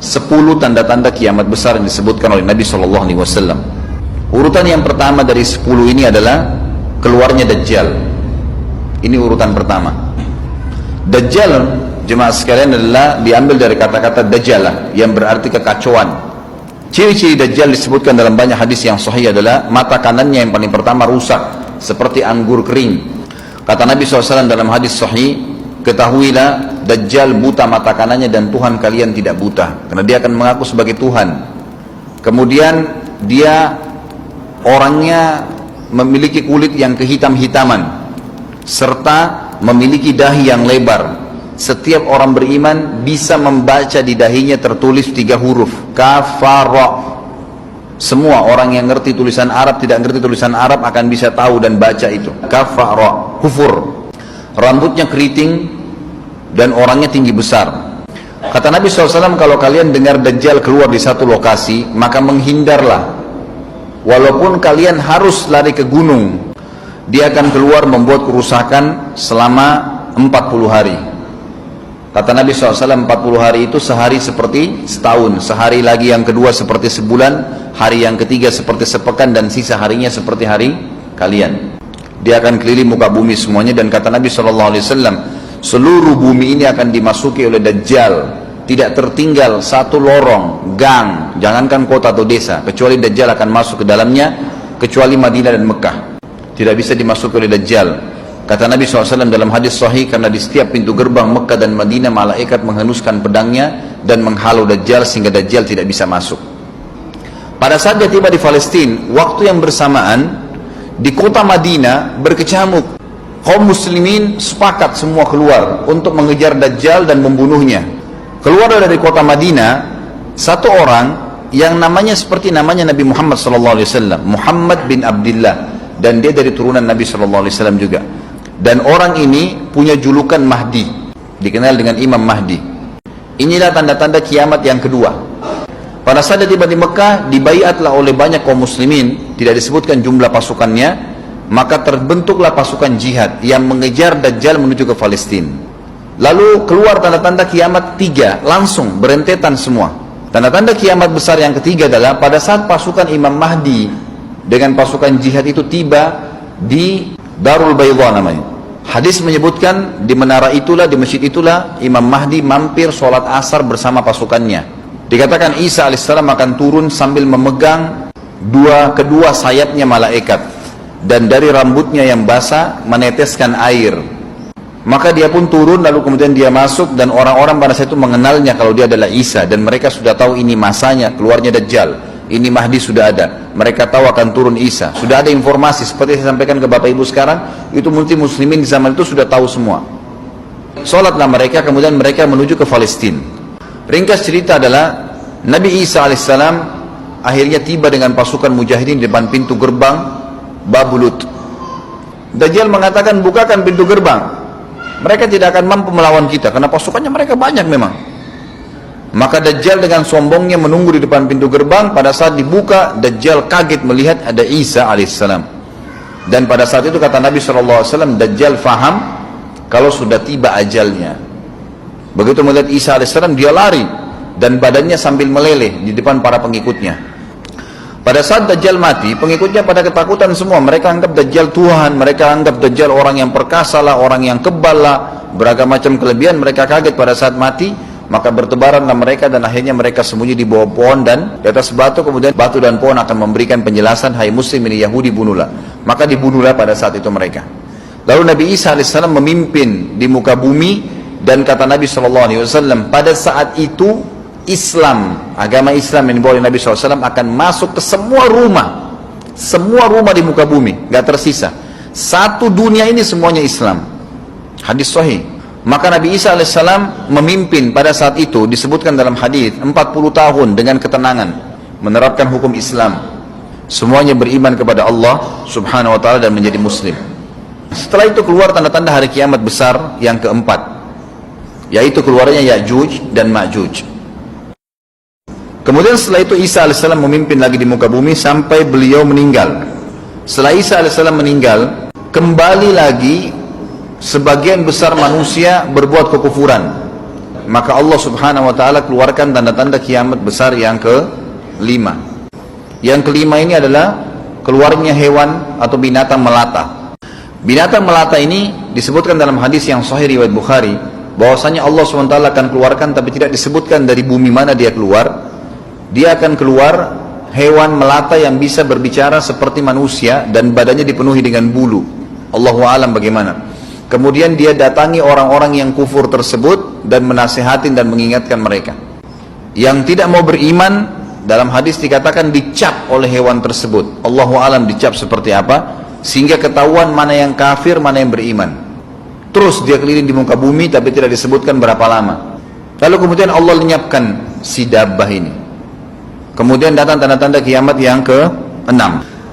10 tanda-tanda kiamat besar yang disebutkan oleh Nabi SAW. Urutan yang pertama dari 10 ini adalah keluarnya Dajjal. Ini urutan pertama. Dajjal, jemaah sekalian, adalah diambil dari kata-kata Dajjalah yang berarti kekacauan. Ciri-ciri Dajjal disebutkan dalam banyak hadis yang sahih adalah mata kanannya yang paling pertama rusak seperti anggur kering. Kata Nabi SAW dalam hadis sahih, ketahuilah Dajjal buta mata kanannya dan Tuhan kalian tidak buta, karena dia akan mengaku sebagai Tuhan. Kemudian dia orangnya memiliki kulit yang kehitam-hitaman serta memiliki dahi yang lebar. Setiap orang beriman bisa membaca di dahinya tertulis 3 huruf kafara. Semua orang yang ngerti tulisan Arab, tidak ngerti tulisan Arab akan bisa tahu dan baca itu kafara, kufur. Rambutnya keriting dan orangnya tinggi besar. Kata Nabi SAW, kalau kalian dengar Dajjal keluar di satu lokasi, maka menghindarlah. Walaupun kalian harus lari ke gunung, dia akan keluar membuat kerusakan selama 40 hari. Kata Nabi SAW, 40 hari itu sehari seperti setahun, sehari lagi yang kedua seperti sebulan, hari yang ketiga seperti sepekan, dan sisa harinya seperti hari kalian. Dia akan keliling muka bumi semuanya, dan kata Nabi SAW, seluruh bumi ini akan dimasuki oleh Dajjal. Tidak tertinggal satu lorong, gang, jangankan kota atau desa, kecuali Dajjal akan masuk ke dalamnya, kecuali Madinah dan Mekah. Tidak bisa dimasuki oleh Dajjal. Kata Nabi SAW dalam hadis sahih, karena di setiap pintu gerbang Mekah dan Madinah malaikat menghenuskan pedangnya dan menghalau Dajjal sehingga Dajjal tidak bisa masuk. Pada saat dia tiba di Palestina, waktu yang bersamaan di kota Madinah berkecamuk. Kaum muslimin sepakat semua keluar untuk mengejar Dajjal dan membunuhnya. Keluar dari kota Madinah satu orang yang namanya seperti namanya Nabi Muhammad SAW, Muhammad bin Abdullah, dan dia dari turunan Nabi SAW juga. Dan orang ini punya julukan Mahdi, dikenal dengan Imam Mahdi. Inilah tanda-tanda kiamat yang kedua. Pada saat dia tiba di Mekah, dibaiatlah oleh banyak kaum muslimin, tidak disebutkan jumlah pasukannya, maka terbentuklah pasukan jihad yang mengejar Dajjal menuju ke Palestina. Lalu keluar tanda-tanda kiamat 3, langsung berentetan semua. Tanda-tanda kiamat besar yang ketiga adalah pada saat pasukan Imam Mahdi dengan pasukan jihad itu tiba di Darul Baydha namanya. Hadis menyebutkan di menara itulah, di masjid itulah Imam Mahdi mampir sholat asar bersama pasukannya. Dikatakan Isa alaihissalam akan turun sambil memegang kedua sayapnya malaikat, dan dari rambutnya yang basah meneteskan air. Maka dia pun turun, lalu kemudian dia masuk, dan orang-orang pada saat itu mengenalnya kalau dia adalah Isa, dan mereka sudah tahu ini masanya keluarnya Dajjal, ini Mahdi sudah ada. Mereka tahu akan turun Isa, sudah ada informasi. Seperti saya sampaikan ke Bapak Ibu sekarang, itu muslimin di zaman itu sudah tahu semua. Sholatlah mereka, kemudian mereka menuju ke Palestina. Ringkas cerita adalah Nabi Isa alaihissalam akhirnya tiba dengan pasukan mujahidin di depan pintu gerbang Babulut. Dajjal mengatakan, bukakan pintu gerbang, mereka tidak akan mampu melawan kita karena pasukannya mereka banyak memang. Maka Dajjal dengan sombongnya menunggu di depan pintu gerbang. Pada saat dibuka, Dajjal kaget melihat ada Isa alaihissalam. Dan pada saat itu kata Nabi SAW, Dajjal faham kalau sudah tiba ajalnya. Begitu melihat Isa alaihissalam, dia lari dan badannya sambil meleleh di depan para pengikutnya. Pada saat Dajjal mati, pengikutnya pada ketakutan semua. Mereka anggap Dajjal Tuhan, mereka anggap Dajjal orang yang perkasa lah, orang yang kebal lah, beragam macam kelebihan. Mereka kaget pada saat mati. Maka bertebaranlah mereka, dan akhirnya mereka sembunyi di bawah pohon dan di atas batu. Kemudian batu dan pohon akan memberikan penjelasan, hai muslim, ini Yahudi, bunuhlah. Maka dibunuhlah pada saat itu mereka. Lalu Nabi Isa AS memimpin di muka bumi, dan kata Nabi SAW, pada saat itu Islam, agama Islam yang dibawa oleh Nabi SAW akan masuk ke semua rumah di muka bumi, gak tersisa. Satu dunia ini semuanya Islam. Hadis sahih. Maka Nabi Isa AS memimpin pada saat itu, disebutkan dalam hadis 40 tahun dengan ketenangan menerapkan hukum Islam. Semuanya beriman kepada Allah subhanahu wa ta'ala dan menjadi muslim. Setelah itu keluar tanda-tanda hari kiamat besar yang keempat, yaitu keluarnya Ya'juj dan Ma'juj. Kemudian setelah itu Isa AS memimpin lagi di muka bumi sampai beliau meninggal. Setelah Isa AS meninggal, kembali lagi sebagian besar manusia berbuat kekufuran. maka Allah subhanahu wa ta'ala keluarkan tanda-tanda kiamat besar yang kelima. Yang kelima ini adalah keluarnya hewan atau binatang melata. Binatang melata ini disebutkan dalam hadis yang sahih riwayat Bukhari, bahwasanya Allah SWT akan keluarkan, tapi tidak disebutkan dari bumi mana dia keluar. Dia akan keluar hewan melata yang bisa berbicara seperti manusia dan badannya dipenuhi dengan bulu. Allahu a'lam bagaimana. Kemudian dia datangi orang-orang yang kufur tersebut dan menasihatin dan mengingatkan mereka. Yang tidak mau beriman, dalam hadis dikatakan dicap oleh hewan tersebut. Allahu a'lam dicap seperti apa, sehingga ketahuan mana yang kafir, mana yang beriman. Terus dia keliling di muka bumi, tapi tidak disebutkan berapa lama. Lalu kemudian Allah lenyapkan si dabbah ini. Kemudian datang tanda-tanda kiamat yang ke-6.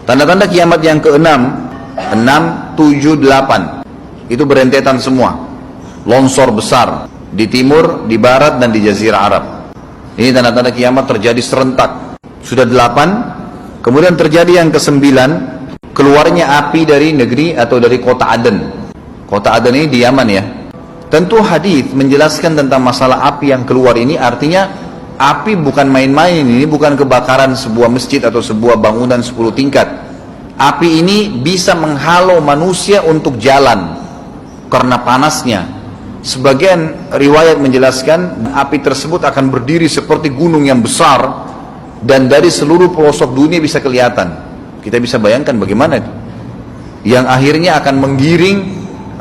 Tanda-tanda kiamat yang ke-6, 6, 7, 8. Itu berentetan semua. Longsor besar di timur, di barat, dan di jazirah Arab. Ini tanda-tanda kiamat terjadi serentak. Sudah 8. Kemudian terjadi yang ke-9, keluarnya api dari negeri atau dari kota Aden. Kota Aden ini di Yaman ya. Tentu hadis menjelaskan tentang masalah api yang keluar ini, artinya api bukan main-main, ini bukan kebakaran sebuah masjid atau sebuah bangunan 10 tingkat. Api ini bisa menghalau manusia untuk jalan karena panasnya. Sebagian riwayat menjelaskan api tersebut akan berdiri seperti gunung yang besar dan dari seluruh pelosok dunia bisa kelihatan. Kita bisa bayangkan bagaimana, yang akhirnya akan menggiring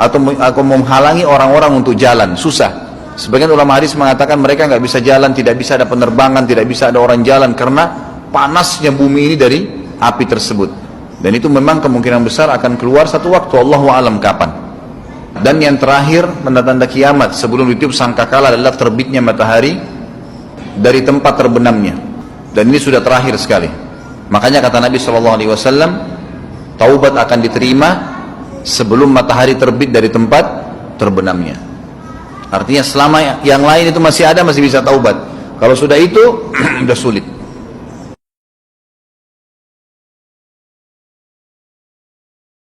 atau menghalangi orang-orang untuk jalan, susah. Sebagian ulama hadis mengatakan mereka nggak bisa jalan, tidak bisa ada penerbangan, tidak bisa ada orang jalan karena panasnya bumi ini dari api tersebut. Dan itu memang kemungkinan besar akan keluar satu waktu, Allahu a'lam kapan. Dan yang terakhir, tanda-tanda kiamat sebelum ditiup sangkakala adalah terbitnya matahari dari tempat terbenamnya. Dan ini sudah terakhir sekali. Makanya kata Nabi SAW, taubat akan diterima sebelum matahari terbit dari tempat terbenamnya. Artinya selama yang lain itu masih ada, masih bisa taubat. Kalau sudah itu, sudah sulit.